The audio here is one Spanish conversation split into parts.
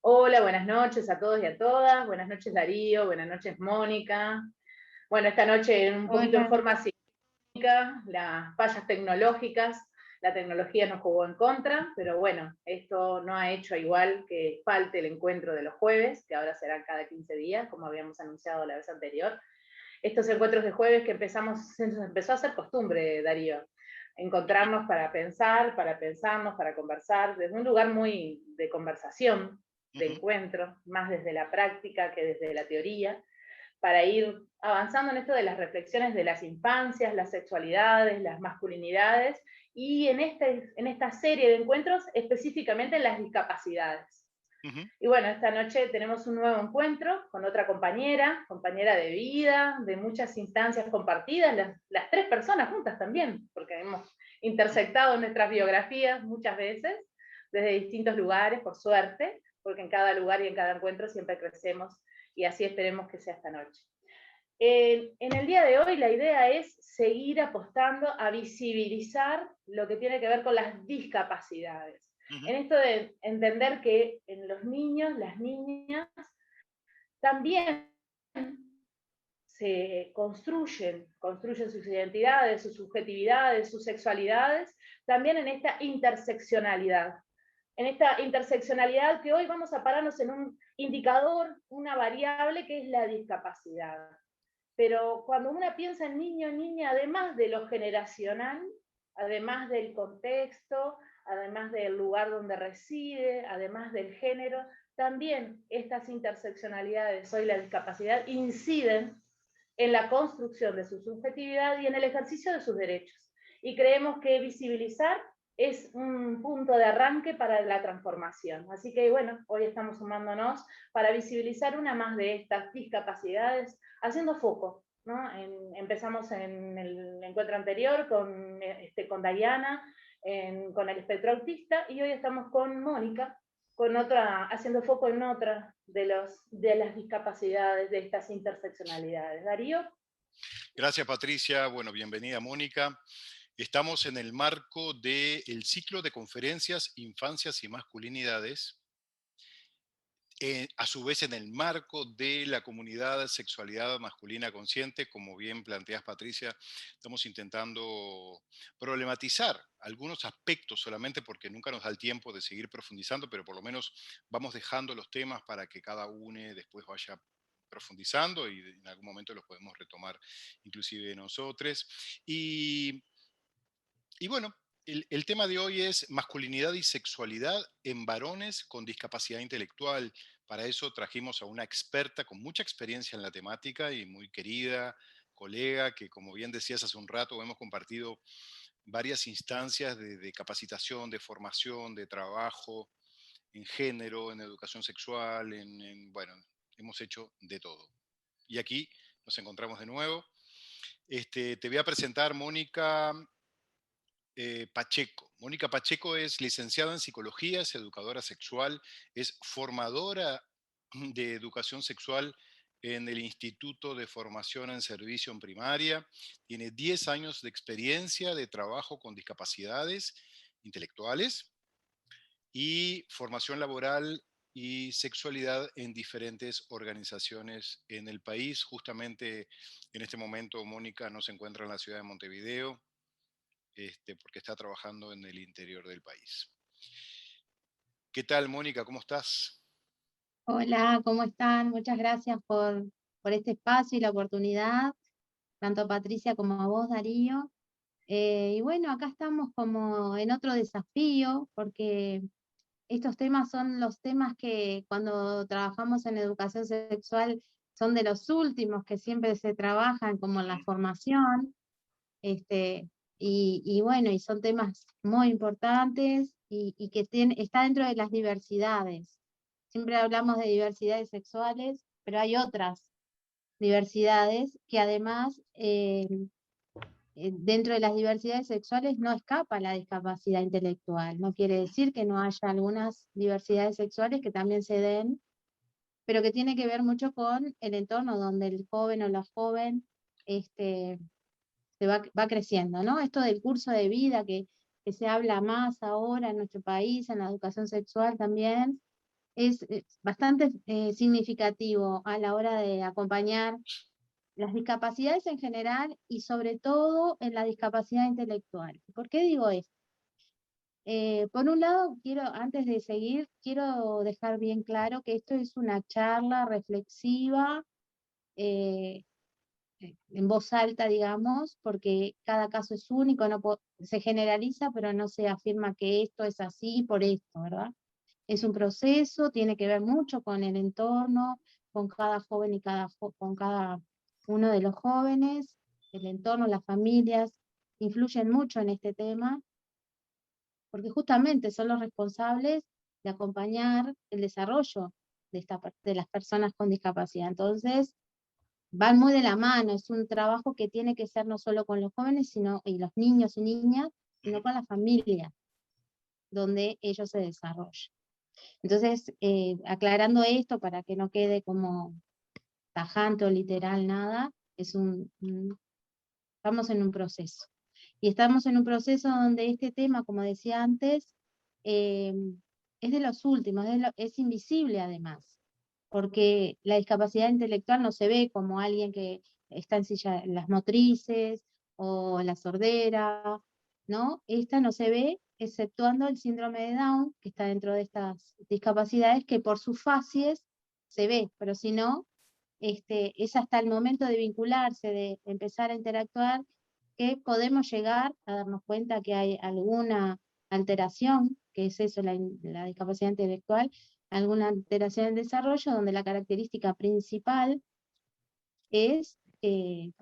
Hola, buenas noches a todos y a todas. Buenas noches Darío, buenas noches Mónica. Bueno, esta noche un poquito en Hola, forma cínica, las fallas tecnológicas, la tecnología nos jugó en contra, pero bueno, esto no ha hecho igual que falte el encuentro de los jueves, que ahora serán cada 15 días, como habíamos anunciado la vez anterior. Estos encuentros de jueves que se nos empezó a hacer costumbre, Darío, encontrarnos para pensarnos, para conversar, desde un lugar muy de conversación, de Ujú. encuentro, más desde la práctica que desde la teoría, para ir avanzando en esto de las reflexiones de las infancias, las sexualidades, las masculinidades, y en esta serie de encuentros específicamente en las discapacidades. Ujú. Y bueno, esta noche tenemos un nuevo encuentro con otra compañera, compañera de vida, de muchas instancias compartidas, las tres personas juntas también, porque hemos intersectado nuestras biografías muchas veces, desde distintos lugares, por suerte, porque en cada lugar y en cada encuentro siempre crecemos, y así esperemos que sea esta noche. En el día de hoy la idea es seguir apostando a visibilizar lo que tiene que ver con las discapacidades. Ujú. En esto de entender que en los niños, las niñas, también se construyen sus identidades, sus subjetividades, sus sexualidades, también en esta interseccionalidad. En esta interseccionalidad que hoy vamos a pararnos en un indicador, una variable que es la discapacidad. Pero cuando uno piensa en niño, niña, además de lo generacional, además del contexto, además del lugar donde reside, además del género, también estas interseccionalidades, hoy la discapacidad, inciden en la construcción de su subjetividad y en el ejercicio de sus derechos. Y creemos que visibilizar es un punto de arranque para la transformación. Así que bueno, hoy estamos sumándonos para visibilizar una más de estas discapacidades, haciendo foco, ¿no? Empezamos en el encuentro anterior con Diana, con el espectro autista, y hoy estamos con Mónica, con otra, haciendo foco en otra de las discapacidades, de estas interseccionalidades. Darío. Gracias, Patricia. Bueno, bienvenida, Mónica. Estamos en el marco del ciclo de conferencias Infancias y Masculinidades, a su vez en el marco de la comunidad Sexualidad Masculina Consciente. Como bien planteas, Patricia, estamos intentando problematizar algunos aspectos solamente porque nunca nos da el tiempo de seguir profundizando, pero por lo menos vamos dejando los temas para que cada uno después vaya profundizando y en algún momento los podemos retomar inclusive nosotros. Y, y bueno, el tema de hoy es masculinidad y sexualidad en varones con discapacidad intelectual. Para eso trajimos a una experta con mucha experiencia en la temática y muy querida colega que, como bien decías hace un rato, hemos compartido varias instancias de capacitación, de formación, de trabajo en género, en educación sexual, bueno, hemos hecho de todo. Y aquí nos encontramos de nuevo. Te voy a presentar Mónica Pacheco. Mónica Pacheco es licenciada en psicología, es educadora sexual, es formadora de educación sexual en el Instituto de Formación en Servicio en Primaria. Tiene 10 años de experiencia de trabajo con discapacidades intelectuales y formación laboral y sexualidad en diferentes organizaciones en el país. Justamente en este momento Mónica no se encuentra en la ciudad de Montevideo, porque está trabajando en el interior del país. ¿Qué tal, Mónica? ¿Cómo estás? hola, ¿cómo están? Muchas gracias por este espacio y la oportunidad, tanto a Patricia como a vos, Darío. Y bueno, acá estamos como en otro desafío, porque estos temas son los temas que cuando trabajamos en educación sexual son de los últimos que siempre se trabajan como en la Ujú. formación, este, y bueno, y son temas muy importantes y que está dentro de las diversidades. Siempre hablamos de diversidades sexuales, pero hay otras diversidades que además dentro de las diversidades sexuales no escapa la discapacidad intelectual. No quiere decir que no haya algunas diversidades sexuales que también se den, pero que tiene que ver mucho con el entorno donde el joven o la joven este, va creciendo, ¿no? Esto del curso de vida que se habla más ahora en nuestro país, en la educación sexual también, es bastante significativo a la hora de acompañar las discapacidades en general y sobre todo en la discapacidad intelectual. ¿Por qué digo esto? Por un lado, antes de seguir, quiero dejar bien claro que esto es una charla reflexiva, eh, en voz alta, digamos, porque cada caso es único, se generaliza, pero no se afirma que esto es así por esto, ¿verdad? Es un proceso, tiene que ver mucho con el entorno, con cada joven y con cada uno de los jóvenes, el entorno, las familias, influyen mucho en este tema, porque justamente son los responsables de acompañar el desarrollo de las personas con discapacidad. Entonces, van muy de la mano, es un trabajo que tiene que ser no solo con los jóvenes y los niños y niñas, sino con la familia, donde ellos se desarrollan. Entonces, aclarando esto para que no quede como tajante o literal nada, estamos en un proceso. Y estamos en un proceso donde este tema, como decía antes, eh, es de los últimos, es invisible además, porque la discapacidad intelectual no se ve como alguien que está en silla, las motrices o la sordera, ¿no? Esta no se ve, exceptuando el síndrome de Down, que está dentro de estas discapacidades, que por sus facies se ve, pero si no, es hasta el momento de vincularse, de empezar a interactuar, que podemos llegar a darnos cuenta que hay alguna alteración, que es eso, la discapacidad intelectual, alguna alteración en desarrollo, donde la característica principal es,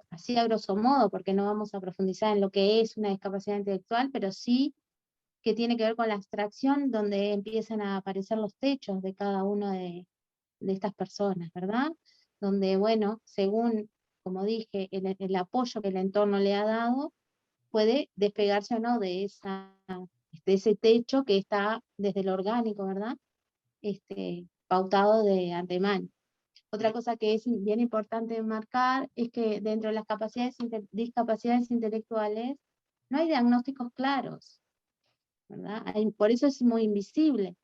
así a grosso modo, porque no vamos a profundizar en lo que es una discapacidad intelectual, pero sí que tiene que ver con la abstracción, donde empiezan a aparecer los techos de cada uno de estas personas, ¿verdad? Donde, bueno, según, como dije, el apoyo que el entorno le ha dado, puede despegarse o no de ese techo que está desde lo orgánico, ¿verdad? Pautado de antemano. Otra cosa que es bien importante marcar es que dentro de las discapacidades intelectuales no hay diagnósticos claros, ¿verdad? Por eso es muy invisible.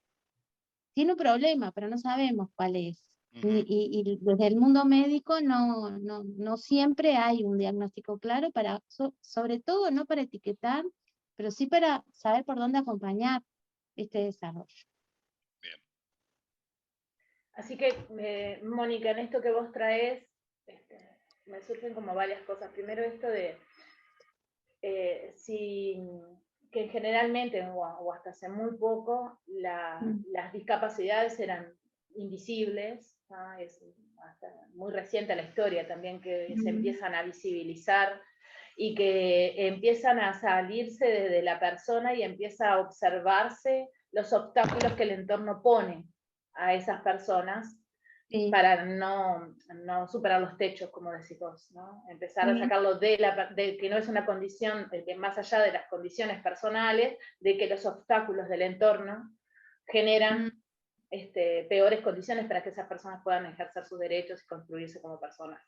Tiene un problema, pero no sabemos cuál es. Y desde el mundo médico no siempre hay un diagnóstico claro, sobre todo no para etiquetar, pero sí para saber por dónde acompañar este desarrollo. Bien. Así que, Mónica, en esto que vos traes, me surgen como varias cosas. Primero esto de que generalmente, o hasta hace muy poco, las discapacidades eran invisibles, ¿no? Es hasta muy reciente la historia también que se empiezan a visibilizar y que empiezan a salirse de la persona y empieza a observarse los obstáculos que el entorno pone a esas personas. Sí. Para no superar los techos, como decís vos, ¿no? Empezar a sacarlo de que no es una condición, que más allá de las condiciones personales, de que los obstáculos del entorno generan peores condiciones para que esas personas puedan ejercer sus derechos y construirse como personas.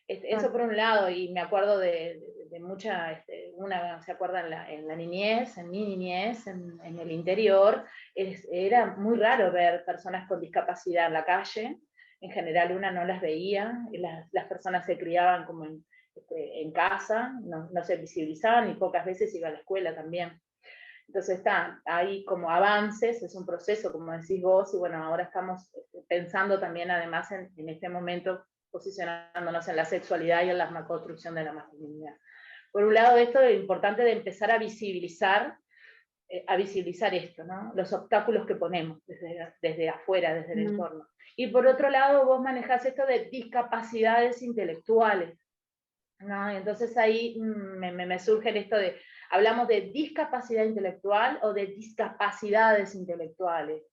Eso por un lado, y me acuerdo de mucha, una se acuerda en la niñez, en mi niñez, en el interior, era muy raro ver personas con discapacidad en la calle. En general una no las veía, las personas se criaban como en casa, no se visibilizaban y pocas veces iba a la escuela también. Entonces hay como avances, es un proceso, como decís vos, y bueno, ahora estamos pensando también además en este momento posicionándonos en la sexualidad y en la construcción de la masculinidad. Por un lado, esto es importante de empezar a visibilizar esto, ¿no? Los obstáculos que ponemos desde afuera, desde el entorno. Y por otro lado, vos manejás esto de discapacidades intelectuales, ¿no? Entonces ahí me surge esto de, ¿hablamos de discapacidad intelectual o de discapacidades intelectuales?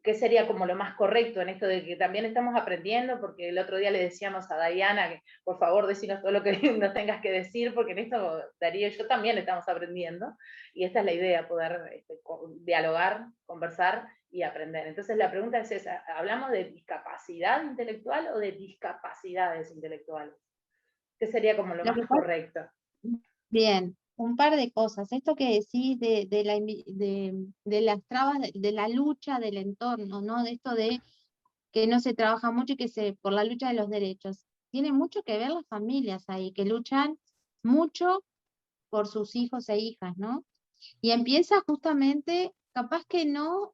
¿Qué sería como lo más correcto en esto de que también estamos aprendiendo? Porque el otro día le decíamos a Diana que por favor decinos todo lo que nos tengas que decir, porque en esto Darío y yo también estamos aprendiendo, y esta es la idea, poder dialogar, conversar y aprender. Entonces la pregunta es esa, ¿hablamos de discapacidad intelectual o de discapacidades intelectuales? ¿Qué sería como lo más correcto? Bien, un par de cosas. Esto que decís de las trabas, de la lucha del entorno, ¿no? De esto de que no se trabaja mucho y por la lucha de los derechos. Tiene mucho que ver las familias ahí, que luchan mucho por sus hijos e hijas, ¿no? Y empieza justamente, capaz que no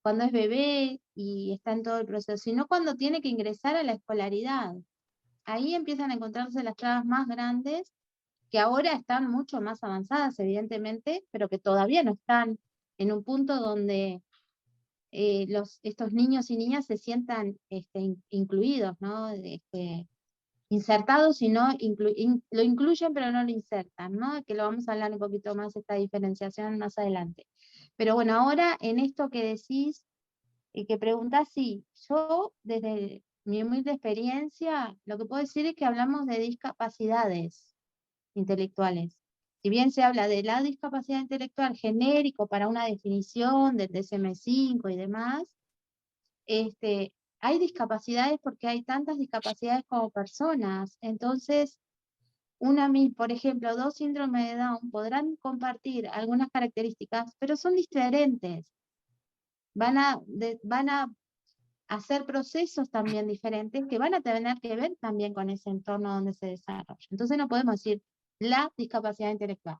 cuando es bebé y está en todo el proceso, sino cuando tiene que ingresar a la escolaridad. Ahí empiezan a encontrarse las trabas más grandes, que ahora están mucho más avanzadas, evidentemente, pero que todavía no están en un punto donde estos niños y niñas se sientan incluidos, ¿no? Insertados y no lo incluyen pero no lo insertan, ¿no? Que lo vamos a hablar un poquito más, esta diferenciación más adelante. Pero bueno, ahora en esto que decís y que preguntás, sí, yo desde mi humilde experiencia, lo que puedo decir es que hablamos de discapacidades intelectuales. Si bien se habla de la discapacidad intelectual genérico para una definición del DSM-5 y demás, hay discapacidades porque hay tantas discapacidades como personas. Entonces, por ejemplo, dos síndromes de Down podrán compartir algunas características, pero son diferentes. Van a hacer procesos también diferentes que van a tener que ver también con ese entorno donde se desarrolla. Entonces no podemos decir la discapacidad intelectual.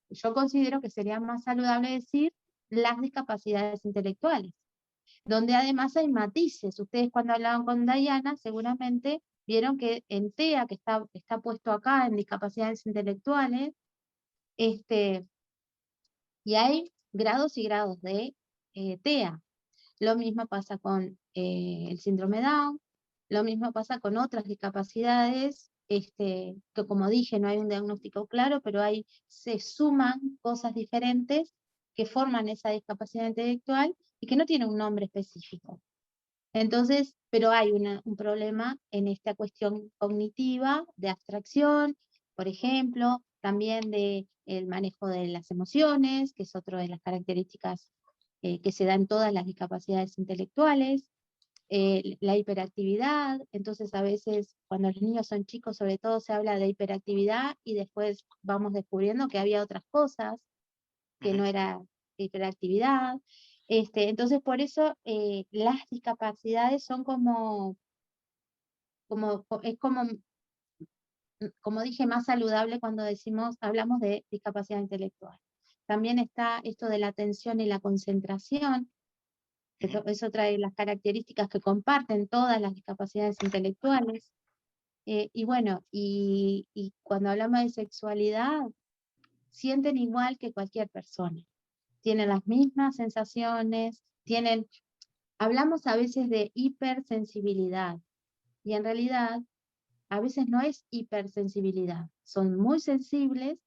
Yo considero que sería más saludable decir las discapacidades intelectuales, donde además hay matices. Ustedes cuando hablaban con Diana seguramente vieron que en TEA, que está puesto acá en discapacidades intelectuales, y hay grados y grados de TEA. Lo mismo pasa con el síndrome Down, lo mismo pasa con otras discapacidades, que como dije, no hay un diagnóstico claro, pero se suman cosas diferentes que forman esa discapacidad intelectual y que no tienen un nombre específico. Entonces, pero hay un problema en esta cuestión cognitiva, de abstracción, por ejemplo, también de el manejo de las emociones, que es otra de las características que se da en todas las discapacidades intelectuales, la hiperactividad. Entonces a veces cuando los niños son chicos sobre todo se habla de hiperactividad y después vamos descubriendo que había otras cosas, que no era hiperactividad. Entonces por eso las discapacidades son es como dije, más saludable cuando hablamos de discapacidad intelectual. También está esto de la atención y la concentración. Es otra de las características que comparten todas las discapacidades intelectuales. Y bueno, y cuando hablamos de sexualidad, sienten igual que cualquier persona. Tienen las mismas sensaciones, hablamos a veces de hipersensibilidad, y en realidad a veces no es hipersensibilidad, son muy sensibles.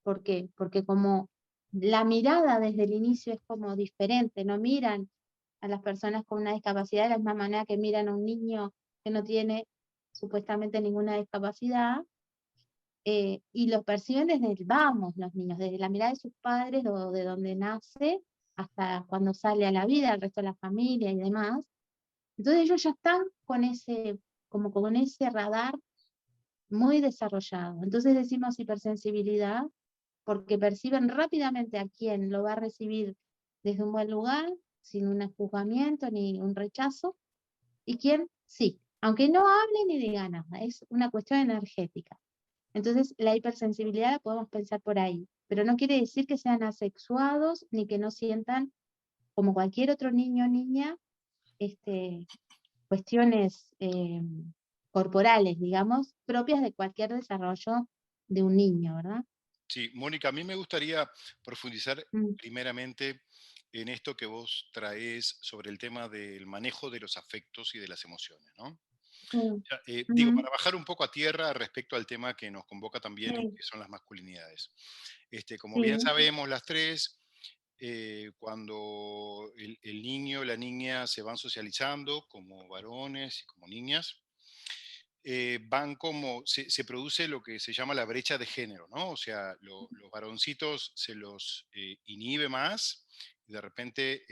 ¿Por qué? Porque como la mirada desde el inicio es como diferente, no miran a las personas con una discapacidad de la misma manera que miran a un niño que no tiene supuestamente ninguna discapacidad, y lo perciben desde el vamos los niños, desde la mirada de sus padres o de donde nace hasta cuando sale a la vida, el resto de la familia y demás. Entonces ellos ya están como con ese radar muy desarrollado. Entonces decimos hipersensibilidad porque perciben rápidamente a quién lo va a recibir desde un buen lugar, sin un juzgamiento ni un rechazo, y quién sí, aunque no hable ni diga nada, es una cuestión energética. Entonces la hipersensibilidad la podemos pensar por ahí, pero no quiere decir que sean asexuados ni que no sientan, como cualquier otro niño o niña, cuestiones corporales, digamos, propias de cualquier desarrollo de un niño, ¿verdad? Sí, Mónica, a mí me gustaría profundizar Mm, primeramente en esto que vos traes sobre el tema del manejo de los afectos y de las emociones, ¿no? sí, Ya, digo, ujú, para bajar un poco a tierra respecto al tema que nos convoca también, sí, que son las masculinidades. Como bien sí, sabemos las tres, cuando el niño o la niña se van socializando como varones y como niñas, se produce lo que se llama la brecha de género, ¿no? O sea, los varoncitos se los inhibe más y de repente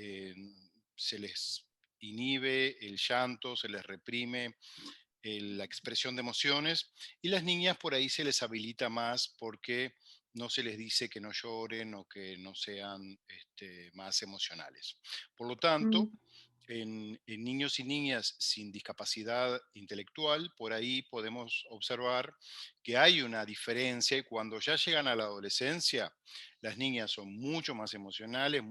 se les inhibe el llanto, se les reprime la expresión de emociones, y las niñas por ahí se les habilita más porque no se les dice que no lloren o que no sean más emocionales. Por lo Mm, tanto, en niños y niñas sin discapacidad intelectual, por ahí podemos observar que hay una diferencia y cuando ya llegan a la adolescencia, las niñas son mucho más emocionales,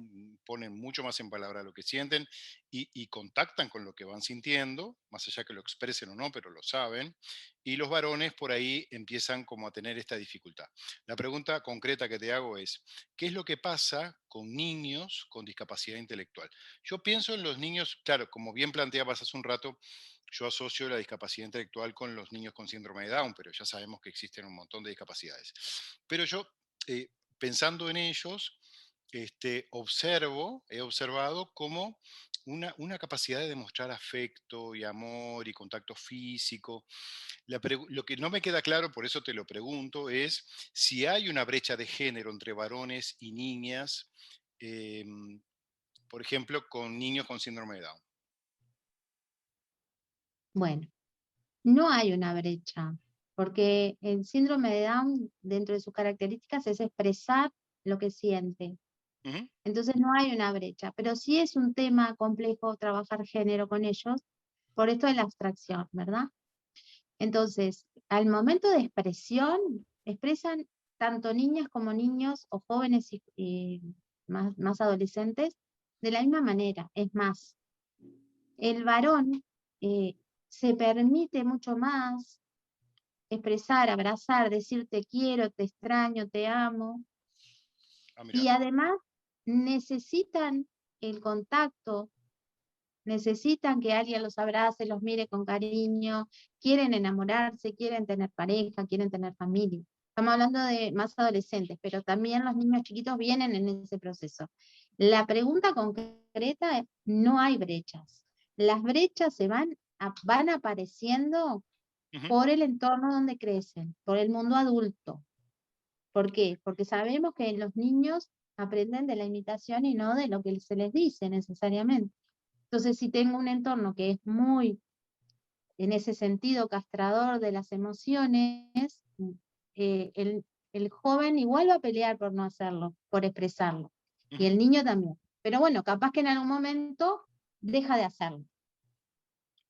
ponen mucho más en palabra lo que sienten y contactan con lo que van sintiendo, más allá que lo expresen o no, pero lo saben, y los varones por ahí empiezan como a tener esta dificultad. La pregunta concreta que te hago es, ¿qué es lo que pasa con niños con discapacidad intelectual? Yo pienso en los niños, claro, como bien planteabas hace un rato, yo asocio la discapacidad intelectual con los niños con síndrome de Down, pero ya sabemos que existen un montón de discapacidades. Pero yo, eh, pensando en ellos, he observado como una capacidad de demostrar afecto y amor y contacto físico. Lo que no me queda claro, por eso te lo pregunto, es si hay una brecha de género entre varones y niñas, em, por ejemplo, con niños con síndrome de Down. Bueno, no hay una brecha, porque el síndrome de Down, dentro de sus características, es expresar lo que siente. Ujú, Entonces no hay una brecha, pero sí es un tema complejo trabajar género con ellos, por esto de la abstracción, ¿verdad? Entonces, al momento de expresión, expresan tanto niñas como niños o jóvenes y más adolescentes de la misma manera. Es más, el varón se permite mucho más expresar, abrazar, decir te quiero, te extraño, te amo, ah, mira. y además necesitan el contacto, necesitan que alguien los abrace, los mire con cariño, quieren enamorarse, quieren tener pareja, quieren tener familia. Estamos hablando de más adolescentes, pero también los niños chiquitos vienen en ese proceso. La pregunta concreta es, no hay brechas. Las brechas van apareciendo Ujú, por el entorno donde crecen, por el mundo adulto. ¿Por qué? Porque sabemos que los niños aprenden de la imitación y no de lo que se les dice necesariamente. Entonces, si tengo un entorno que es muy, en ese sentido, castrador de las emociones, eh, el, el joven igual va a pelear por no hacerlo, por expresarlo. Y ujú, el niño también. Pero bueno, capaz que en algún momento deja de hacerlo.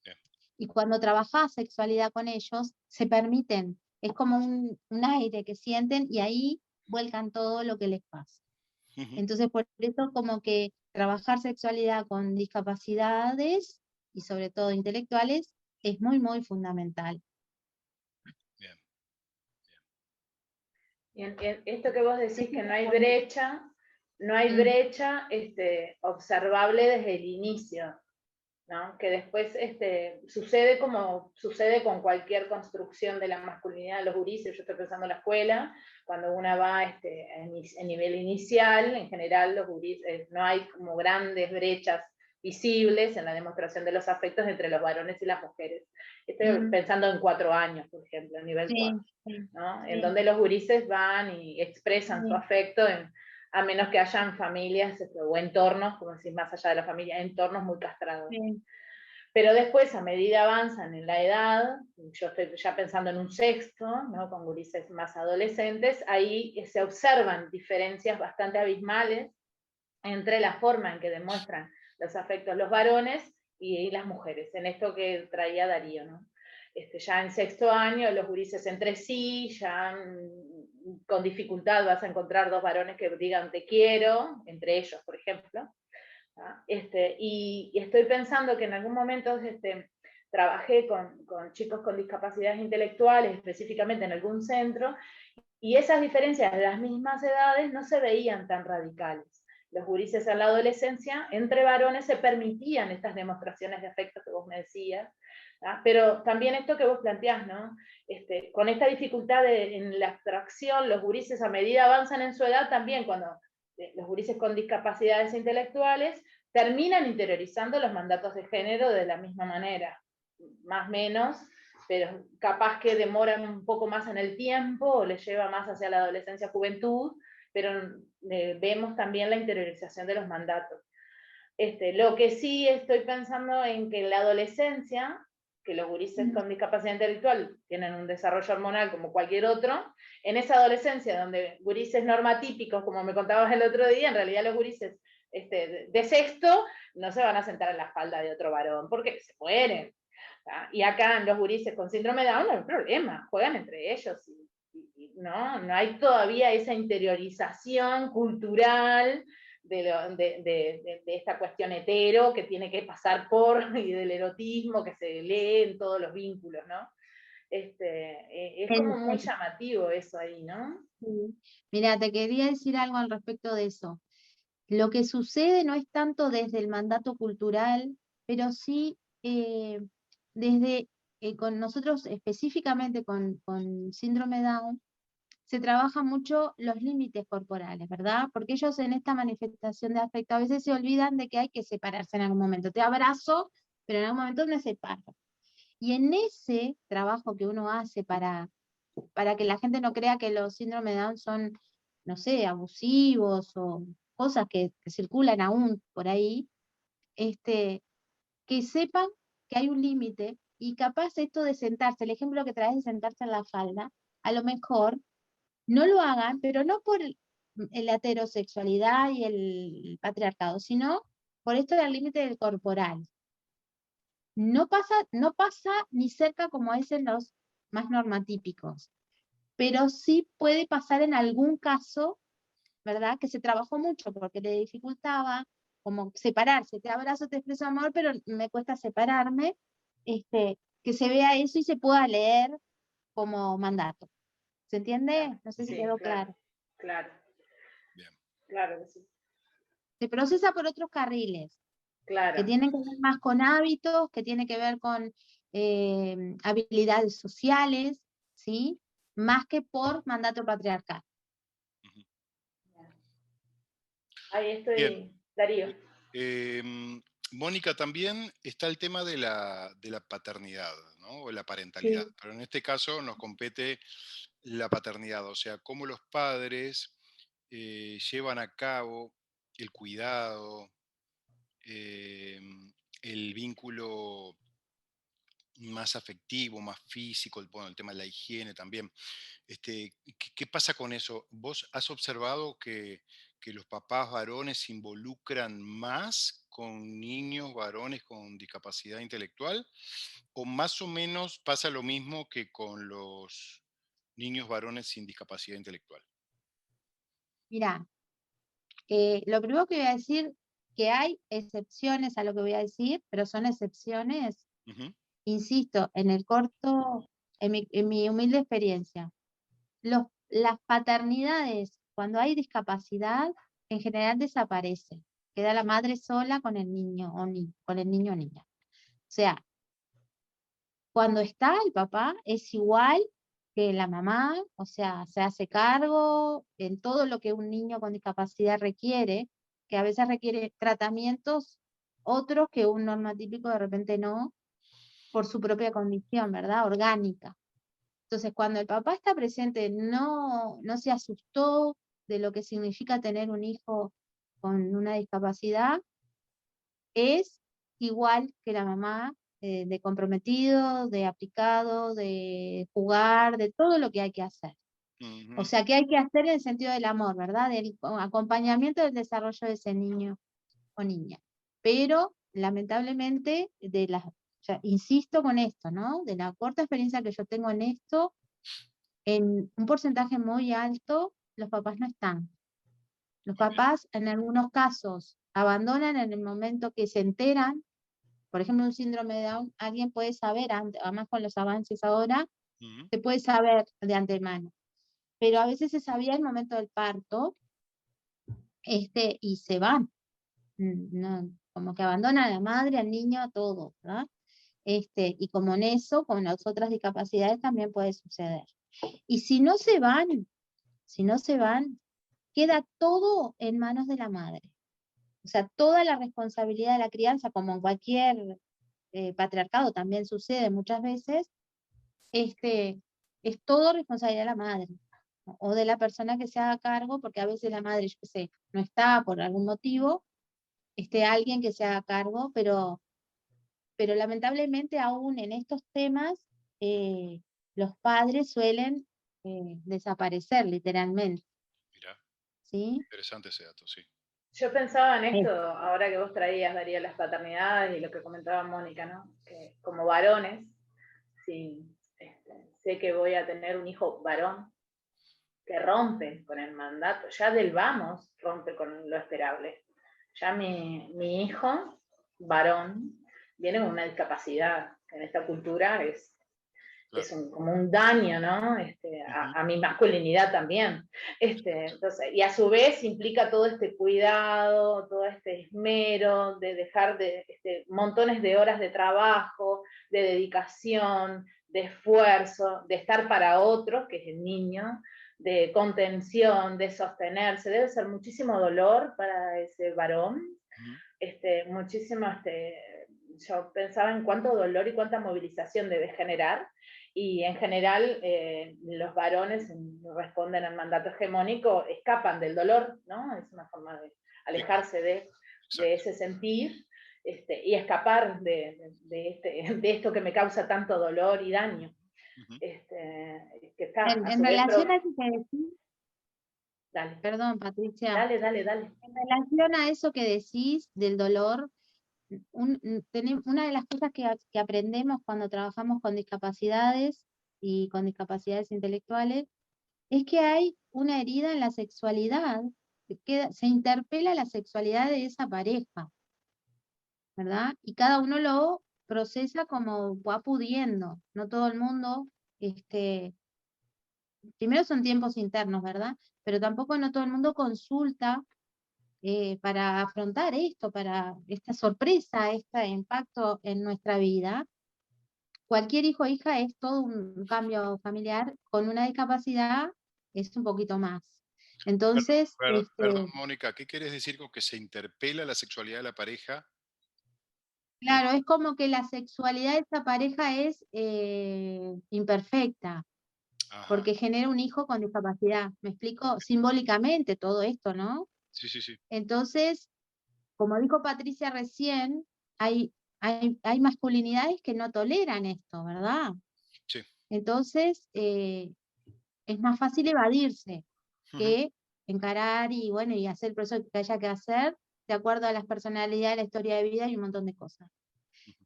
bien, Y cuando trabajás sexualidad con ellos, se permiten. Es como un aire que sienten y ahí vuelcan todo lo que les pasa. ujú, Entonces, por eso como que trabajar sexualidad con discapacidades y sobre todo intelectuales es muy, muy fundamental. bien, Y esto que vos decís que no hay Mm, brecha observable desde el inicio, ¿no? Que después sucede como sucede con cualquier construcción de la masculinidad de los gurises. Yo estoy pensando en la escuela, cuando una va en nivel inicial, en general los gurises, no hay como grandes brechas visibles en la demostración de los afectos entre los varones y las mujeres. Estoy mm, pensando en 4 años, por ejemplo, en nivel 4, sí, sí, ¿no? En sí, donde los gurises van y expresan su sí, afecto a menos que hayan familias o entornos, como decís, más allá de la familia, entornos muy castrados. sí, Pero después, a medida avanzan en la edad, yo estoy ya pensando en un sexto, ¿no? Con gurises más adolescentes, ahí se observan diferencias bastante abismales entre la forma en que demuestran los afectos los varones y las mujeres, en esto que traía Darío, ¿no? Ya en sexto año, los gurises entre sí, ya con dificultad vas a encontrar dos varones que digan te quiero, entre ellos, por ejemplo. ¿Ah? Y estoy pensando que en algún momento trabajé con chicos con discapacidades intelectuales, específicamente en algún centro, y esas diferencias de las mismas edades no se veían tan radicales. Los gurises en la adolescencia, entre varones, se permitían estas demostraciones de afecto que vos me decías, ¿ah? Pero también esto que vos planteás, ¿no? Con esta dificultad en la abstracción, los gurises a medida avanzan en su edad, también cuando los gurises con discapacidades intelectuales terminan interiorizando los mandatos de género de la misma manera, más o menos, pero capaz que demoran un poco más en el tiempo o les lleva más hacia la adolescencia, juventud, pero vemos también la interiorización de los mandatos. Lo que sí estoy pensando en que en la adolescencia que los gurises con discapacidad intelectual tienen un desarrollo hormonal como cualquier otro, en esa adolescencia donde gurises normatípicos, como me contabas el otro día, en realidad los gurises de sexto no se van a sentar en la espalda de otro varón, porque se mueren. Y acá en los gurises con síndrome de Down no hay problema, juegan entre ellos, y no hay todavía esa interiorización cultural de esta cuestión hetero que tiene que pasar por, y del erotismo que se lee en todos los vínculos, ¿no? Es como muy llamativo eso ahí, ¿no? Mira, te quería decir algo al respecto de eso. Lo que sucede no es tanto desde el mandato cultural, pero sí desde, con nosotros específicamente con síndrome Down, se trabaja mucho los límites corporales, ¿verdad? Porque ellos en esta manifestación de afecto a veces se olvidan de que hay que separarse en algún momento. Te abrazo, pero en algún momento me separo. Y en ese trabajo que uno hace para que la gente no crea que los síndromes de Down son, no sé, abusivos o cosas que circulan aún por ahí, que sepan que hay un límite y capaz esto de sentarse, el ejemplo que traes de sentarse en la falda, a lo mejor no lo hagan, pero no por la heterosexualidad y el patriarcado, sino por esto del límite del corporal. No pasa ni cerca como es en los más normatípicos, pero sí puede pasar en algún caso, ¿verdad? Que se trabajó mucho porque le dificultaba como separarse, te abrazo, te expreso amor, pero me cuesta separarme, que se vea eso y se pueda leer como mandato. ¿Se entiende? Claro, No sé si sí, quedó claro. Claro, Bien. claro que sí. Se procesa por otros carriles, que Claro, tienen que ver más con hábitos, que tienen que ver con habilidades sociales, ¿sí? Más que por mandato patriarcal. ahí Bien. estoy, Darío. Mónica, también está el tema de la paternidad, ¿no? O la parentalidad, Sí. pero en este caso nos compete la paternidad, o sea, cómo los padres llevan a cabo el cuidado, eh, el vínculo más afectivo, más físico, bueno, el tema de la higiene también. ¿Qué pasa con eso? ¿Vos has observado que los papás varones se involucran más con niños varones con discapacidad intelectual? ¿O más o menos pasa lo mismo que con los niños varones sin discapacidad intelectual? Mirá, lo primero que voy a decir, que hay excepciones a lo que voy a decir, pero son excepciones, Ujú. insisto, en mi humilde experiencia. Las paternidades, cuando hay discapacidad, en general desaparecen. Queda la madre sola con el niño con el niño o niña. O sea, cuando está el papá es igual que la mamá, o sea, se hace cargo en todo lo que un niño con discapacidad requiere, que a veces requiere tratamientos, otros que un normatípico de repente no, por su propia condición, ¿verdad? Orgánica. Entonces, cuando el papá está presente, no se asustó de lo que significa tener un hijo con una discapacidad, es igual que la mamá, de comprometido, de aplicado, de jugar, de todo lo que hay que hacer. O Ujú. sea, que hay que hacer en el sentido del amor, ¿verdad? Del acompañamiento del desarrollo de ese niño o niña. Pero, lamentablemente, insisto con esto, ¿no? De la corta experiencia que yo tengo en esto, en un porcentaje muy alto, los papás no están. Los Muy bien. papás, en algunos casos, abandonan en el momento que se enteran. Por ejemplo, un síndrome de Down, alguien puede saber, además con los avances ahora, Ujú. se puede saber de antemano. Pero a veces se sabía el momento del parto, y se van. No, como que abandonan a la madre, al niño, a todo, ¿verdad? Y como en eso, con las otras discapacidades también puede suceder. Y si no se van, queda todo en manos de la madre. O sea, toda la responsabilidad de la crianza, como en cualquier patriarcado también sucede muchas veces, es todo responsabilidad de la madre, ¿no? O de la persona que se haga cargo, porque a veces la madre, yo qué sé, no está por algún motivo, alguien que se haga cargo, pero pero lamentablemente aún en estos temas los padres suelen desaparecer literalmente, Mirá, ¿sí? interesante ese dato, sí. Yo pensaba en esto, ahora que vos traías, Darío, las paternidades y lo que comentaba Mónica, ¿no? Que como varones, si sé que voy a tener un hijo varón, que rompe con el mandato, ya del vamos rompe con lo esperable. Ya mi hijo, varón, viene con una discapacidad, que en esta cultura es como un daño, ¿no? A mi masculinidad también. Entonces, y a su vez implica todo este cuidado, todo este esmero de dejar montones de horas de trabajo, de dedicación, de esfuerzo, de estar para otros, que es el niño, de contención, de sostenerse. Debe ser muchísimo dolor para ese varón, muchísimo, yo pensaba en cuánto dolor y cuánta movilización debe generar, y en general los varones responden al mandato hegemónico, escapan del dolor, ¿no? Es una forma de alejarse de ese sentir, y escapar de esto que me causa tanto dolor y daño. Que está, En relación a eso que decís, dale. perdón, Patricia. Dale. En relación a eso que decís del dolor, una de las cosas que aprendemos cuando trabajamos con discapacidades y con discapacidades intelectuales es que hay una herida en la sexualidad, se interpela la sexualidad de esa pareja, ¿verdad? Y cada uno lo procesa como va pudiendo, no todo el mundo, primero son tiempos internos, ¿verdad? Pero tampoco no todo el mundo consulta para afrontar esto, para esta sorpresa, este impacto en nuestra vida. Cualquier hijo o hija es todo un cambio familiar, con una discapacidad es un poquito más. Entonces, Perdón, Mónica, ¿qué quieres decir con que se interpela la sexualidad de la pareja? claro, es como que la sexualidad de esta pareja es imperfecta, Ajá. porque genera un hijo con discapacidad. ¿Me explico? Simbólicamente todo esto, ¿no? Sí. Entonces, como dijo Patricia recién, hay masculinidades que no toleran esto, ¿verdad? Sí. Entonces, es más fácil evadirse que encarar y bueno, y hacer el proceso que haya que hacer de acuerdo a las personalidades, la historia de vida y un montón de cosas.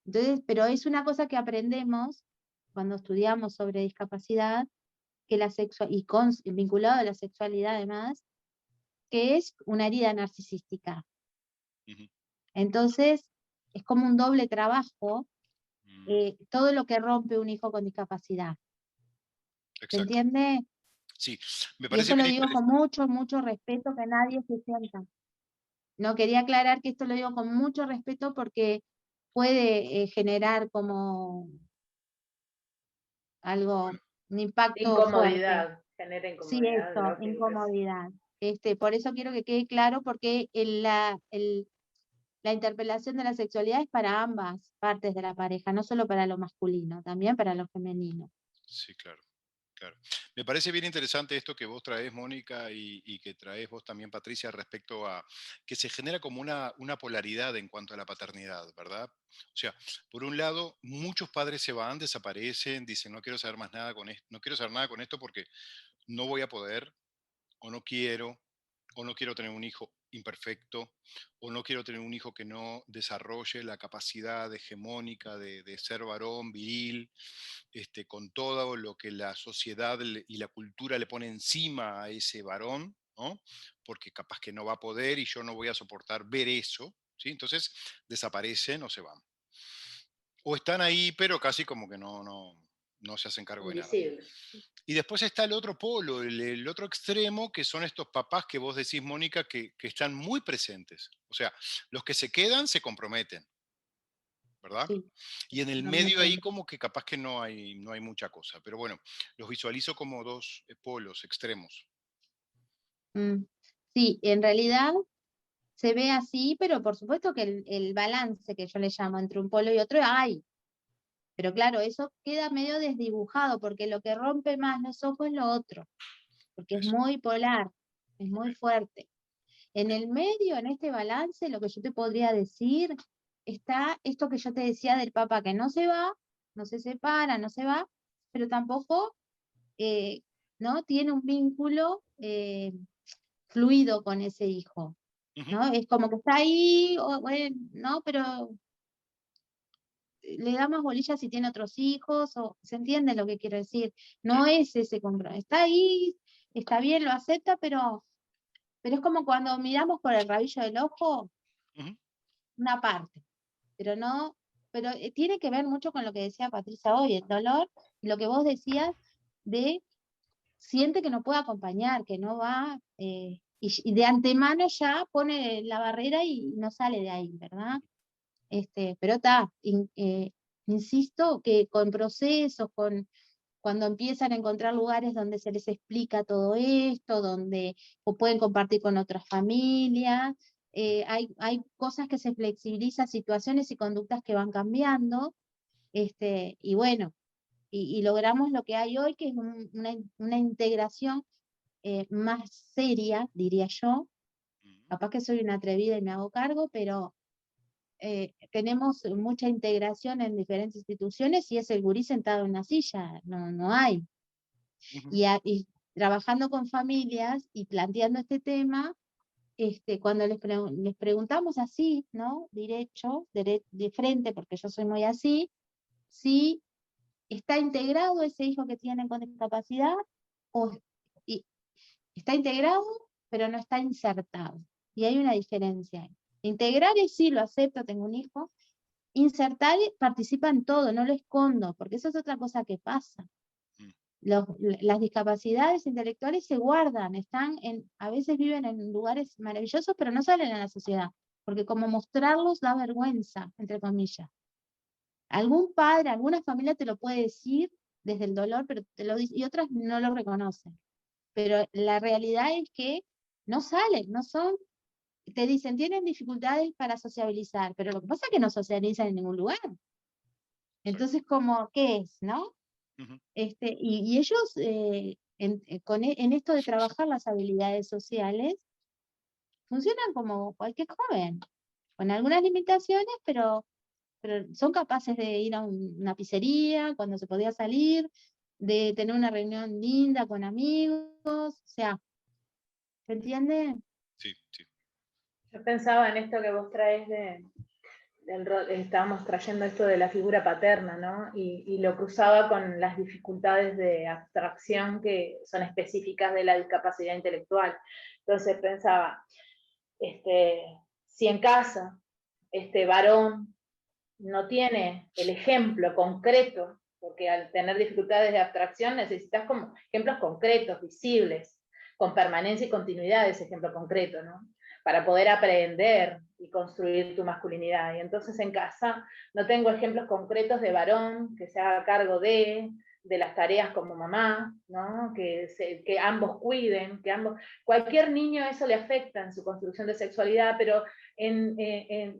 Entonces, pero es una cosa que aprendemos cuando estudiamos sobre discapacidad, que vinculado a la sexualidad además, que es una herida narcisística. Entonces, es como un doble trabajo, todo lo que rompe un hijo con discapacidad. ¿Se entiende? Sí, me Y parece esto lo bien digo con mucho, mucho respeto, que nadie se sienta. No, quería aclarar que esto lo digo con mucho respeto porque puede generar como algo, un impacto fuerte. Genera Sí, incomodidad, eso, lógico. incomodidad. Por eso quiero que quede claro, porque la interpelación de la sexualidad es para ambas partes de la pareja, no solo para lo masculino, también para lo femenino. Sí, claro. Me parece bien interesante esto que vos traes, Mónica, y que traes vos también, Patricia, respecto a que se genera como una polaridad en cuanto a la paternidad, ¿verdad? O sea, por un lado, muchos padres se van, desaparecen, dicen, no quiero saber más nada con esto, no quiero saber nada con esto porque no voy a poder, o no quiero tener un hijo imperfecto, o no quiero tener un hijo que no desarrolle la capacidad hegemónica de ser varón, viril, con todo lo que la sociedad y la cultura le pone encima a ese varón, ¿no? Porque capaz que no va a poder y yo no voy a soportar ver eso, ¿sí? Entonces desaparecen o se van. O están ahí, pero casi como que no se hacen cargo de nada. Invisible. Y después está el otro polo, el otro extremo, que son estos papás que vos decís, Mónica, que están muy presentes. O sea, los que se quedan se comprometen, ¿verdad? Sí, Y en el medio ahí totalmente. como que capaz que no hay mucha cosa. Pero bueno, los visualizo como dos polos extremos. Sí, en realidad se ve así, pero por supuesto que el balance que yo le llamo entre un polo y otro hay. Pero claro, eso queda medio desdibujado, porque lo que rompe más los ojos es lo otro, porque es Eso. muy polar, es muy fuerte. En el medio, en este balance, lo que yo te podría decir está esto que yo te decía del papá que no se va, no se separa, no se va, pero tampoco ¿no? tiene un vínculo fluido con ese hijo, Ujú. ¿no? Es como que está ahí, bueno, ¿no? Pero le da más bolilla si tiene otros hijos, o se entiende lo que quiero decir. Sí. No es ese compromiso. Está ahí, está bien, lo acepta, pero es como cuando miramos por el rabillo del ojo, Ujú. una parte, pero no, pero tiene que ver mucho con lo que decía Patricia hoy, el dolor, y lo que vos decías de siente que no puede acompañar, que no va, y de antemano ya pone la barrera y no sale de ahí, ¿verdad? Pero está, insisto que con procesos, cuando empiezan a encontrar lugares donde se les explica todo esto, donde pueden compartir con otras familias, hay cosas que se flexibilizan, situaciones y conductas que van cambiando, y bueno, y logramos lo que hay hoy, que es una integración más seria, diría yo. Ujú. Capaz que soy una atrevida y me hago cargo, pero tenemos mucha integración en diferentes instituciones y es el gurí sentado en una silla, no hay. Ujú. Y trabajando con familias y planteando este tema, cuando les preguntamos así, ¿no? Derecho, de frente, porque yo soy muy así, si está integrado ese hijo que tienen con discapacidad, o y está integrado, pero no está insertado. Y hay una diferencia ahí. Integrar es sí, lo acepto, tengo un hijo. Insertar participa en todo, no lo escondo, porque eso es otra cosa que pasa. Mm. Las discapacidades intelectuales se guardan, a veces viven en lugares maravillosos, pero no salen a la sociedad, porque como mostrarlos da vergüenza, entre comillas. Algún padre, alguna familia te lo puede decir desde el dolor, pero te lo dice, y otras no lo reconocen. Pero la realidad es que no salen, no son, te dicen, tienen dificultades para sociabilizar, pero lo que pasa es que no socializan en ningún lugar. Exacto. Entonces, como, ¿qué es, no? Ujú. Y ellos, en esto de trabajar las habilidades sociales, funcionan como cualquier joven, con algunas limitaciones, pero son capaces de ir a una pizzería cuando se podía salir, de tener una reunión linda con amigos, o sea, ¿se entiende? Sí, sí. Yo pensaba en esto que vos traes estábamos trayendo esto de la figura paterna, ¿no? Y lo cruzaba con las dificultades de abstracción que son específicas de la discapacidad intelectual. Entonces pensaba, si en casa este varón no tiene el ejemplo concreto, porque al tener dificultades de abstracción necesitas como ejemplos concretos, visibles, con permanencia y continuidad de ese ejemplo concreto, ¿no? Para poder aprender y construir tu masculinidad. Y entonces en casa no tengo ejemplos concretos de varón que se haga cargo de las tareas como mamá, ¿no? Que ambos cuiden, cualquier niño eso le afecta en su construcción de sexualidad, pero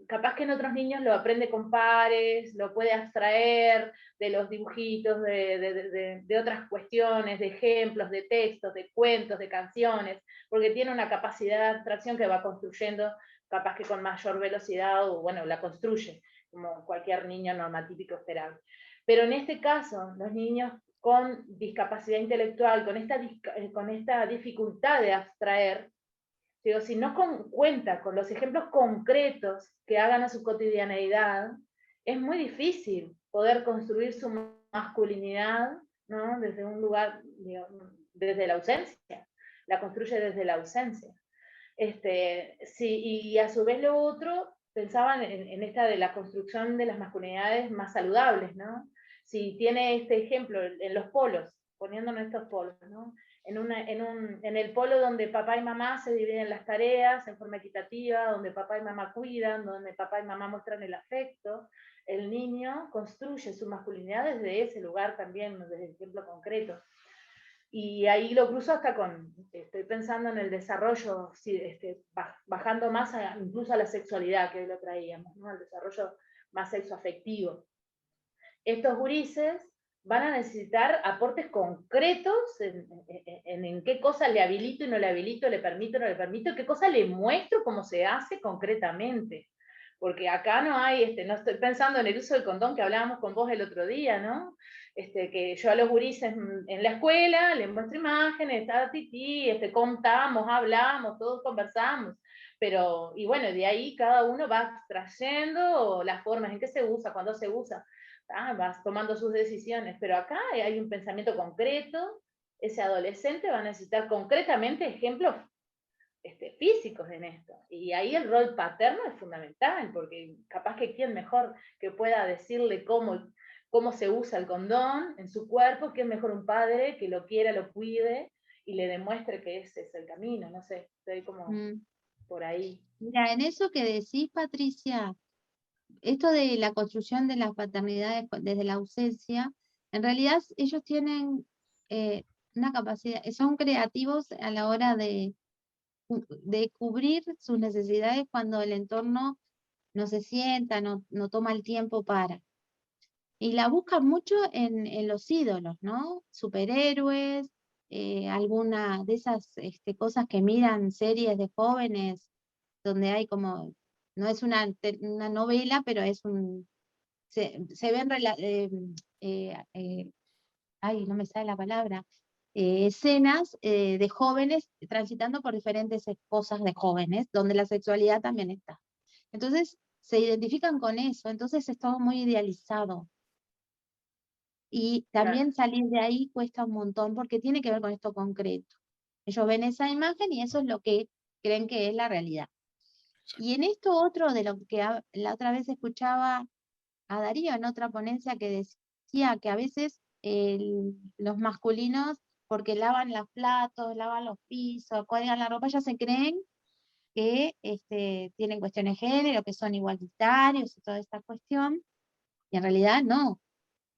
capaz que en otros niños lo aprende con pares, lo puede abstraer de los dibujitos, de otras cuestiones, de ejemplos, de textos, de cuentos, de canciones, porque tiene una capacidad de abstracción que va construyendo capaz que con mayor velocidad, o bueno, la construye, como cualquier niño normatípico esperable. Pero en este caso, los niños con discapacidad intelectual, con esta dificultad de abstraer, digo, si no cuenta con los ejemplos concretos que hagan a su cotidianeidad, es muy difícil poder construir su masculinidad, ¿no? Desde un lugar, digamos, desde la ausencia. La construye desde la ausencia. Sí, y a su vez lo otro, pensaban en esta de la construcción de las masculinidades más saludables, ¿no? Si tiene este ejemplo en los polos, poniéndonos estos polos, ¿no? En el polo donde papá y mamá se dividen las tareas en forma equitativa, donde papá y mamá cuidan, donde papá y mamá muestran el afecto, el niño construye su masculinidad desde ese lugar también, desde el ejemplo concreto. Y ahí lo cruzo hasta estoy pensando en el desarrollo, bajando más incluso a la sexualidad, que hoy lo traíamos, ¿no? Al desarrollo más sexoafectivo. Estos gurises van a necesitar aportes concretos en qué cosa le habilito y no le habilito, le permito, no le permito, qué cosa le muestro cómo se hace concretamente. porque acá no hay, no estoy pensando en el uso del condón que hablábamos con vos el otro día, ¿no? Que yo a los gurises en la escuela les muestro imágenes, está tití, contamos, hablamos, todos conversamos, pero, y bueno, de ahí cada uno va extrayendo las formas en que se usa, cuándo se usa, vas tomando sus decisiones, pero acá hay un pensamiento concreto, ese adolescente va a necesitar concretamente ejemplos físicos en esto. Y ahí el rol paterno es fundamental, porque capaz que quién mejor que pueda decirle cómo se usa el condón en su cuerpo, que es mejor un padre que lo quiera, lo cuide y le demuestre que ese es el camino, no sé, estoy como por ahí. Mira, en eso que decís, Patricia, esto de la construcción de las paternidades desde la ausencia, en realidad ellos tienen una capacidad, son creativos a la hora de cubrir sus necesidades cuando el entorno no se sienta, no toma el tiempo para. Y la buscan mucho en los ídolos, ¿no? Superhéroes, alguna de esas cosas que miran series de jóvenes, donde hay como, no es una novela, pero es se ven, ay, no me sale la palabra, escenas de jóvenes transitando por diferentes cosas de jóvenes, donde la sexualidad también está. Entonces, se identifican con eso, entonces es todo muy idealizado. Y también salir de ahí cuesta un montón porque tiene que ver con esto concreto. Ellos ven esa imagen y eso es lo que creen que es la realidad. Y en esto otro de lo que la otra vez escuchaba a Darío en otra ponencia que decía que a veces los masculinos, porque lavan los platos, lavan los pisos, cuelgan la ropa, ya se creen que tienen cuestiones de género, que son igualitarios y toda esta cuestión, y en realidad no.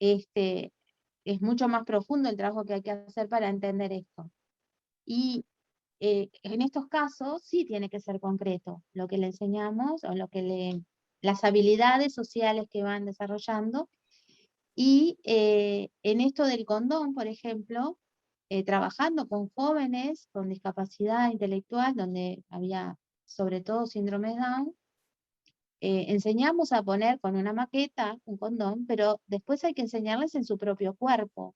Es mucho más profundo el trabajo que hay que hacer para entender esto. Y en estos casos sí tiene que ser concreto lo que le enseñamos o las habilidades sociales que van desarrollando. Y en esto del condón, por ejemplo, trabajando con jóvenes con discapacidad intelectual, donde había sobre todo síndrome Down, enseñamos a poner con una maqueta un condón, pero después hay que enseñarles en su propio cuerpo.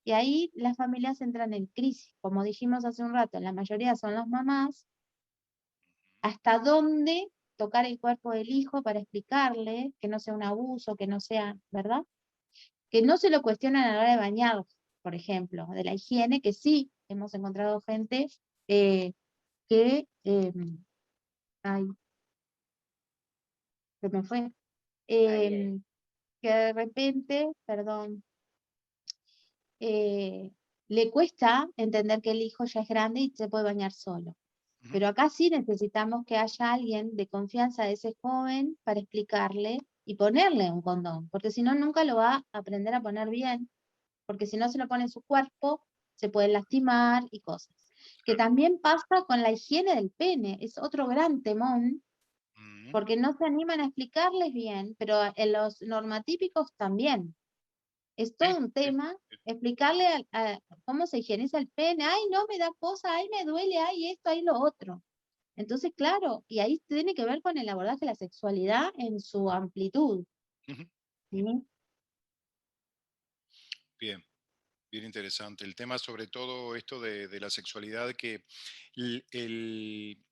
Y ahí las familias entran en crisis, como dijimos hace un rato, la mayoría son las mamás, hasta dónde tocar el cuerpo del hijo para explicarle que no sea un abuso, que no sea, ¿verdad? Que no se lo cuestionan a la hora de bañar, por ejemplo, de la higiene, que sí hemos encontrado gente que, ay, se me fue, Ahí. que de repente, perdón, le cuesta entender que el hijo ya es grande y se puede bañar solo. Pero acá sí necesitamos que haya alguien de confianza de ese joven para explicarle y ponerle un condón, porque si no, nunca lo va a aprender a poner bien, porque si no se lo pone en su cuerpo, se puede lastimar y cosas. Que también pasa con la higiene del pene, es otro gran temón, porque no se animan a explicarles bien, pero en los normatípicos también. Es todo un tema explicarle cómo se higieniza el pene. Ay, no, me da cosa, ay, me duele, ay, esto, ay, lo otro. Entonces, claro, y ahí tiene que ver con el abordaje de la sexualidad en su amplitud. ¿Sí? Bien, bien interesante. El tema sobre todo esto de la sexualidad, que el- el-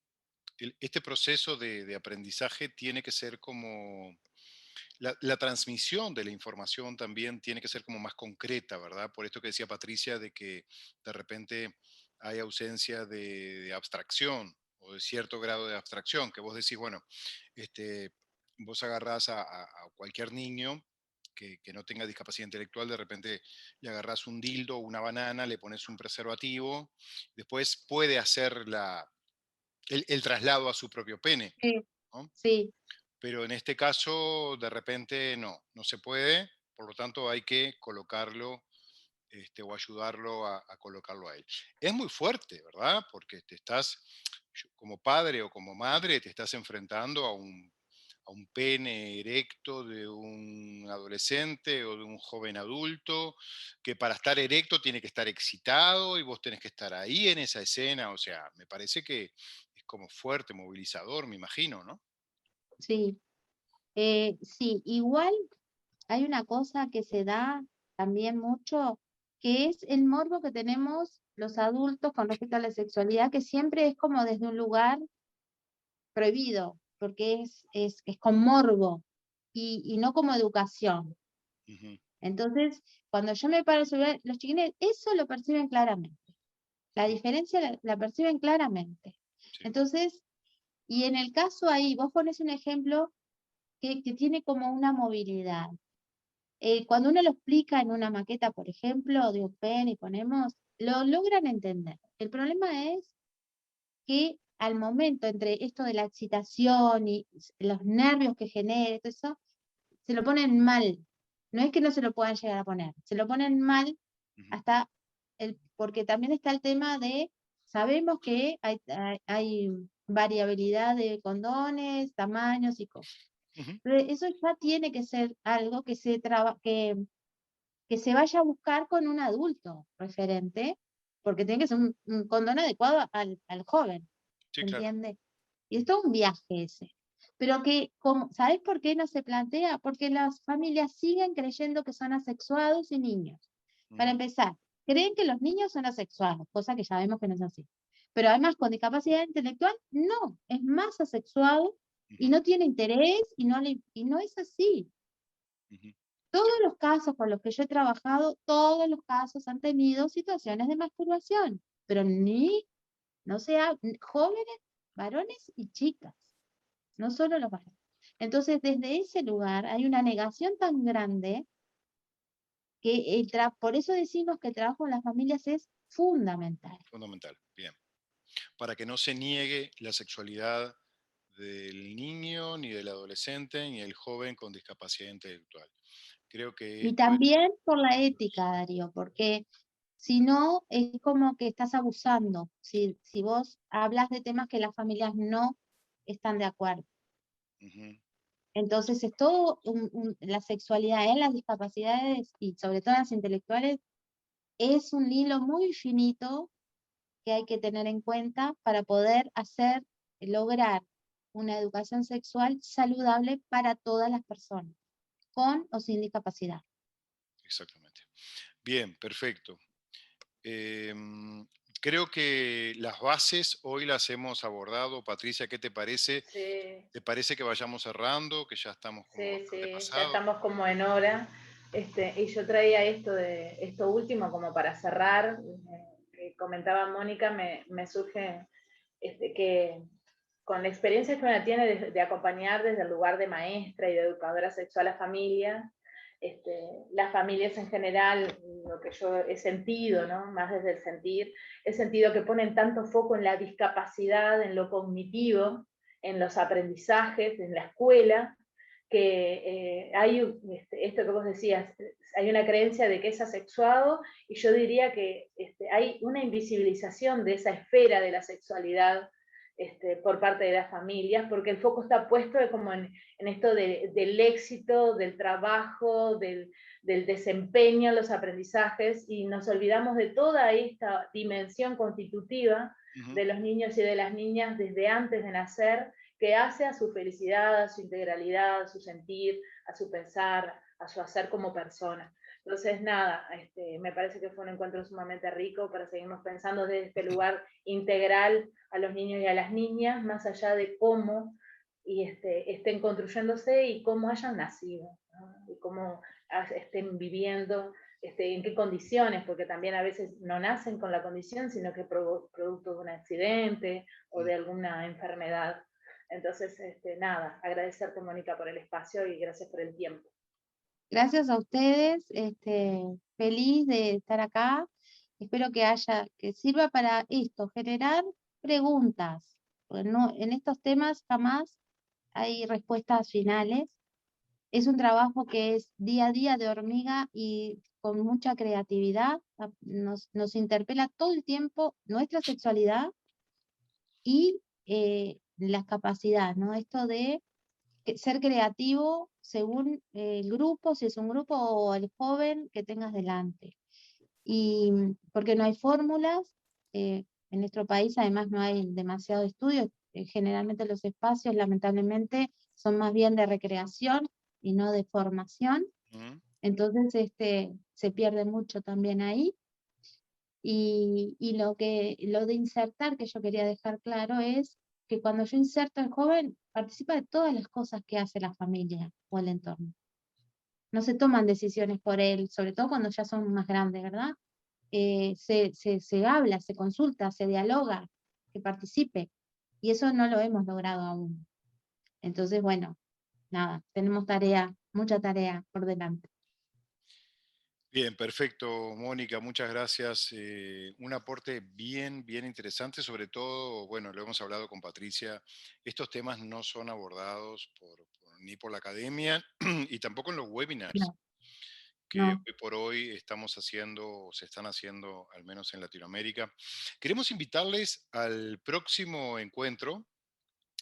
este proceso de aprendizaje tiene que ser como la transmisión de la información también tiene que ser como más concreta, ¿verdad? Por esto que decía Patricia, de que de repente hay ausencia de abstracción o de cierto grado de abstracción, que vos decís, bueno, vos agarrás a cualquier niño que no tenga discapacidad intelectual, de repente le agarrás un dildo, una banana, le pones un preservativo, después puede hacer el traslado a su propio pene, Sí, ¿no? sí, Pero en este caso, de repente, no se puede, por lo tanto hay que colocarlo o ayudarlo a colocarlo a él. Es muy fuerte, ¿verdad? Porque como padre o como madre, te estás enfrentando a un pene erecto de un adolescente o de un joven adulto, que para estar erecto tiene que estar excitado y vos tenés que estar ahí en esa escena. O sea, me parece que es como fuerte, movilizador, me imagino, ¿no? sí. Sí, igual hay una cosa que se da también mucho, que es el morbo que tenemos los adultos con respecto a la sexualidad, que siempre es como desde un lugar prohibido, porque es con morbo y no como educación. Ujú. Entonces, cuando yo me paro sobre los chiquines, eso lo perciben claramente. La diferencia la perciben claramente. Sí. Entonces, y en el caso ahí, vos pones un ejemplo que tiene como una movilidad. Cuando uno lo explica en una maqueta, por ejemplo, de un pen y ponemos, lo logran entender. El problema es que al momento entre esto de la excitación y los nervios que genera, todo eso, se lo ponen mal. No es que no se lo puedan llegar a poner, se lo ponen mal Ujú. hasta porque también está el tema de, sabemos que hay variabilidad de condones, tamaños y cosas. Ujú. Pero eso ya tiene que ser algo que se vaya a buscar con un adulto referente, porque tiene que ser un condón adecuado al joven, Sí, ¿se claro. entiende? Y es todo un viaje ese. Pero que, ¿sabes por qué no se plantea? Porque las familias siguen creyendo que son asexuados y niños. Para Ujú. empezar, creen que los niños son asexuados, cosa que ya vemos que no es así. Pero además, con discapacidad intelectual, no, es más asexuado y Ujú. no tiene interés y no es así. Ujú. Sí. Todos los casos con los que yo he trabajado, todos los casos han tenido situaciones de masturbación, pero no sea, jóvenes, varones y chicas, no solo los varones. Entonces, desde ese lugar hay una negación tan grande que por eso decimos que el trabajo en las familias es fundamental. Fundamental. Bien. Para que no se niegue la sexualidad del niño, ni del adolescente, ni del joven con discapacidad intelectual. Creo que Y esto es también por la ética, maravilloso. Darío, porque si no, es como que estás abusando. Si vos hablas de temas que las familias no están de acuerdo. Ujú. Entonces es todo, la sexualidad en las discapacidades y sobre todo en las intelectuales es un hilo muy finito que hay que tener en cuenta para poder lograr una educación sexual saludable para todas las personas, con o sin discapacidad. Exactamente. Bien, perfecto. Em, Creo que las bases hoy las hemos abordado. Patricia, ¿qué te parece? Sí, ¿Te parece que vayamos cerrando, que ya estamos como sí, bastante sí, ya pasados? estamos como en hora. Y yo traía esto último como para cerrar, que comentaba Mónica, me surge que con la experiencia que una tiene de acompañar desde el lugar de maestra y de educadora sexual a familias, las familias en general, lo que yo he sentido, ¿no? Más desde el sentir, he sentido que ponen tanto foco en la discapacidad, en lo cognitivo, en los aprendizajes, en la escuela, que hay esto que vos decías, hay una creencia de que es asexuado, y yo diría que hay una invisibilización de esa esfera de la sexualidad por parte de las familias, porque el foco está puesto como en esto del éxito, del trabajo, del desempeño, los aprendizajes, y nos olvidamos de toda esta dimensión constitutiva Ujú. de los niños y de las niñas desde antes de nacer, que hace a su felicidad, a su integralidad, a su sentir, a su pensar, a su hacer como persona. Entonces, nada, me parece que fue un encuentro sumamente rico para seguirnos pensando desde este lugar integral a los niños y a las niñas, más allá de cómo estén construyéndose y cómo hayan nacido, ¿no? Y cómo estén viviendo, en qué condiciones, porque también a veces no nacen con la condición, sino que producto de un accidente o Mm. de alguna enfermedad. Entonces, nada, agradecerte, Mónica, por el espacio y gracias por el tiempo. Gracias a ustedes, feliz de estar acá. Espero que sirva para esto, generar preguntas. Porque en estos temas jamás hay respuestas finales. Es un trabajo que es día a día de hormiga y con mucha creatividad. Nos interpela todo el tiempo nuestra sexualidad y las capacidades, ¿no? Esto de ser creativo según el grupo, si es un grupo o el joven que tengas delante. Y porque no hay fórmulas, en nuestro país además no hay demasiado estudio, generalmente los espacios lamentablemente son más bien de recreación y no de formación. Entonces se pierde mucho también ahí. Y lo de insertar, que yo quería dejar claro, es que cuando yo inserto al joven, participa de todas las cosas que hace la familia o el entorno. No se toman decisiones por él, sobre todo cuando ya son más grandes, ¿verdad? Se habla, se consulta, se dialoga, que participe. Y eso no lo hemos logrado aún. Entonces, bueno, nada, tenemos mucha tarea por delante. Bien, perfecto, Mónica, muchas gracias. Un aporte bien interesante, sobre todo, bueno, lo hemos hablado con Patricia, estos temas no son abordados ni por la academia y tampoco en los webinars No, que no. hoy por hoy estamos haciendo, o se están haciendo, al menos en Latinoamérica. Queremos invitarles al próximo encuentro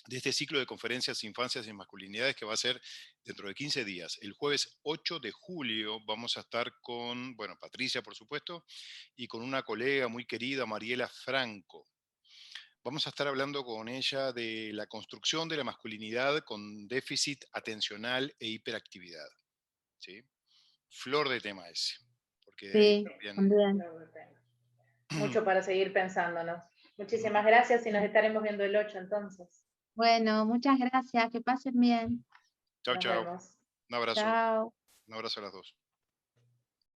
de este ciclo de conferencias Infancias y Masculinidades que va a ser dentro de 15 días. El jueves 8 de julio vamos a estar con, bueno, Patricia, por supuesto, y con una colega muy querida, Mariela Franco. Vamos a estar hablando con ella de la construcción de la masculinidad con déficit atencional e hiperactividad. ¿Sí? Flor de tema ese. Porque de ahí Sí, también... también. Mucho para seguir pensándonos. Muchísimas gracias y nos estaremos viendo el 8 entonces. Bueno, muchas gracias, que pasen bien. Chao, Nos chao. vemos. Un abrazo. Chao. Un abrazo a las dos.